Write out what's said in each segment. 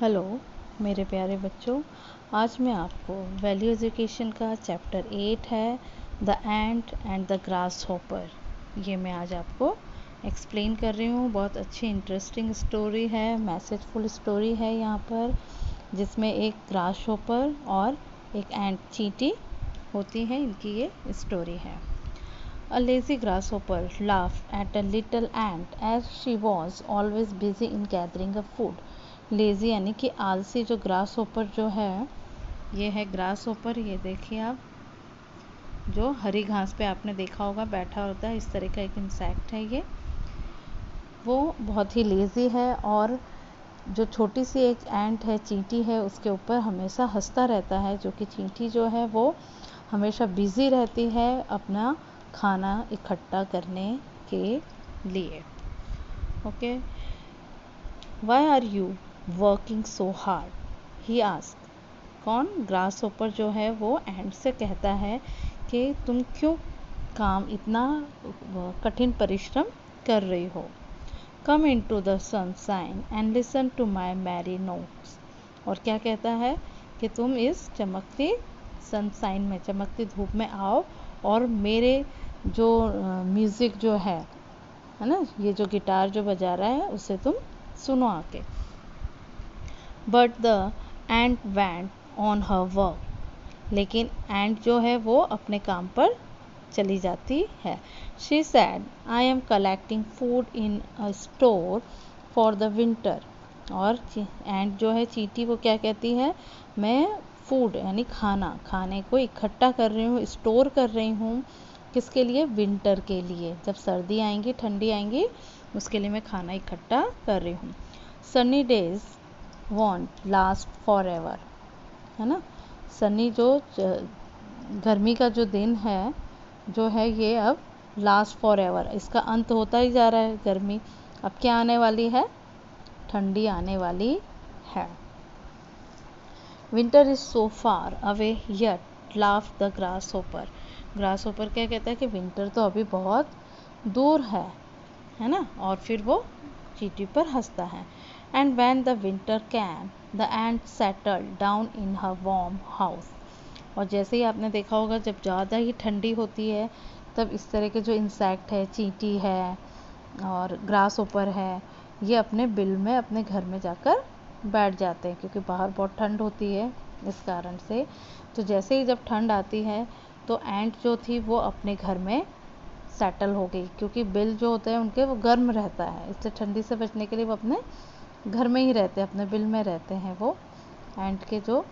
Hello मेरे प्यारे बच्चों, आज मैं आपको वैल्यू एजुकेशन का चैप्टर 8 है the ant and the grass hopper. ये मैं आज आपको एक्सप्लेन कर रही हूँ। बहुत अच्छी इंटरेस्टिंग स्टोरी है, मैसेजफुल स्टोरी है यहाँ पर, जिसमें एक ग्रास हॉपर और एक एंट चींटी होती है। इनकी ये स्टोरी है। A lazy grasshopper laughed at a little ant as she was always busy in gathering up food. Lazy यानी कि आलसी जो ग्रास होपर जो है, ये है ग्रास होपर। ये देखिए आप, जो हरी घास पे आपने देखा होगा बैठा होता है, इस तरह का एक इंसेक्ट है ये। वो बहुत ही लेज़ी है और जो छोटी सी एक एंट है, चींटी है, उसके ऊपर हमेशा हंसता रहता है। जो कि चींटी जो है वो हमेशा बिज़ी रहती है अपना खाना इकट्ठा करने के लिए। Okay, why are you working so hard, he asked. कौन? ग्रास होपर जो है वो एंट से कहता है कि तुम क्यों काम इतना कठिन परिश्रम कर रही हो। Come in to the sunshine and listen to my merry notes. और क्या कहता है कि तुम इस चमकती सनशाइन में, चमकती धूप में आओ और मेरे जो म्यूज़िक जो है ना, ये जो गिटार जो बजा रहा है उसे तुम सुनो आके। But the ant went on her work. लेकिन एंट जो है वो अपने काम पर चली जाती है। She said, I am collecting food in a store for the winter. और एंट जो है चींटी, वो क्या कहती है, मैं फूड यानी खाने को इकट्ठा कर रही हूँ, स्टोर कर रही हूँ। किसके लिए? विंटर के लिए। जब सर्दी आएंगी, ठंडी आएंगी, उसके लिए मैं खाना इकट्ठा कर रही हूँ। Sunny days want last for ever, है ना। सनी जो गर्मी का जो दिन है जो है, ये अब लास्ट फॉर एवर, इसका अंत होता ही जा रहा है। गर्मी अब क्या आने वाली है? ठंडी आने वाली है। Winter is so far away yet laugh the grass hopper. Grass hopper क्या कहता है कि विंटर तो अभी बहुत दूर है ना। और फिर वो चींटी पर हंसता है। And when the winter came the ant settled down in her warm house. और जैसे ही आपने देखा होगा, जब ज़्यादा ही ठंडी होती है तब इस तरह के जो इंसेक्ट है, चींटी है और ग्रास होपर है, ये अपने बिल में, अपने घर में जाकर बैठ जाते हैं, क्योंकि बाहर बहुत ठंड होती है इस कारण से। तो जैसे ही जब ठंड आती है तो एंट जो थी वो अपने घर में सेटल हो गई, क्योंकि बिल जो होते हैं उनके वो गर्म रहता है, इसलिए ठंडी से बचने के लिए वो अपने घर में ही रहते हैं, अपने बिल में रहते हैं वो एंट के जो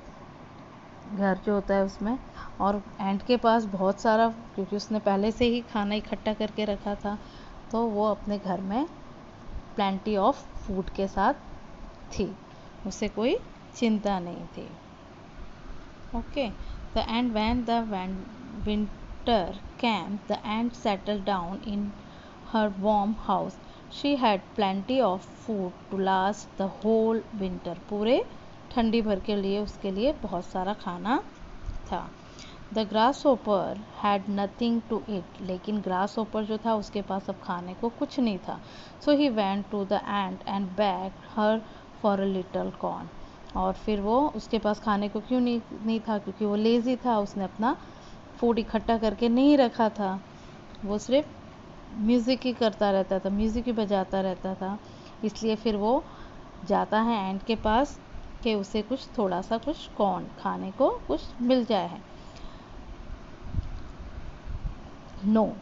घर जो होता है उसमें। और एंट के पास बहुत सारा, क्योंकि उसने पहले से ही खाना इकट्ठा करके रखा था, तो वो अपने घर में प्लेंटी ऑफ फूड के साथ थी, उसे कोई चिंता नहीं थी। Okay, the and when the winter came the ant settle down in her warm house. She had plenty of food to last the whole winter. पूरे ठंडी भर के लिए उसके लिए बहुत सारा खाना था। The grasshopper had nothing to eat. लेकिन ग्रास होपर जो था उसके पास अब खाने को कुछ नहीं था। So he went to the ant and begged her for a little corn. और फिर वो, उसके पास खाने को क्यों नहीं था? क्योंकि वो लेज़ी था, उसने अपना फूड इकट्ठा करके नहीं रखा था। वो सिर्फ म्यूज़िक ही करता रहता था, म्यूज़िक ही बजाता रहता था। इसलिए फिर वो जाता है एंट के पास कि उसे कुछ, थोड़ा सा कुछ कॉर्न खाने को कुछ मिल जाए। नो,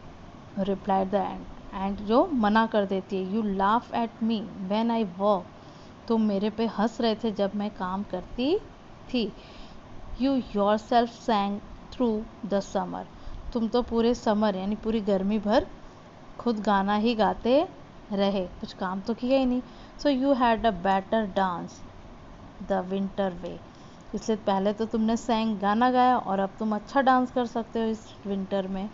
रिप्लाइड द एंट। एंट जो मना कर देती है। You laugh at me when I work. तुम मेरे पे हंस रहे थे जब मैं काम करती थी। You yourself सैंग through the summer. तुम तो पूरे समर यानी पूरी गर्मी भर खुद गाना ही गाते रहे, कुछ काम तो किया ही नहीं। So you had a better dance the winter way. इसलिए पहले तो तुमने सैंग, गाना गाया, और अब तुम अच्छा डांस कर सकते हो इस विंटर में,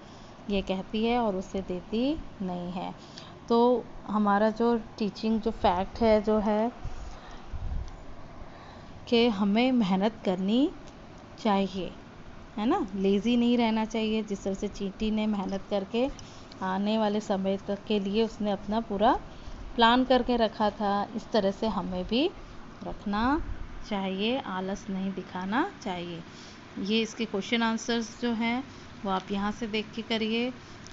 ये कहती है और उसे देती नहीं है। तो हमारा जो टीचिंग जो फैक्ट है जो है कि हमें मेहनत करनी चाहिए, है ना। लेज़ी नहीं रहना चाहिए। जिस तरह से चींटी ने मेहनत करके आने वाले समय तक के लिए उसने अपना पूरा प्लान करके रखा था, इस तरह से हमें भी रखना चाहिए, आलस नहीं दिखाना चाहिए। ये इसके क्वेश्चन आंसर्स जो हैं वो आप यहाँ से देख के करिए,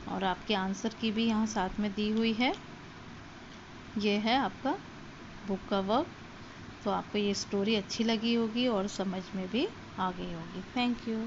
और आपके आंसर की भी यहाँ साथ में दी हुई है। ये है आपका बुक का वर्क। तो आपको ये स्टोरी अच्छी लगी होगी और समझ में भी आ गई होगी। Thank you.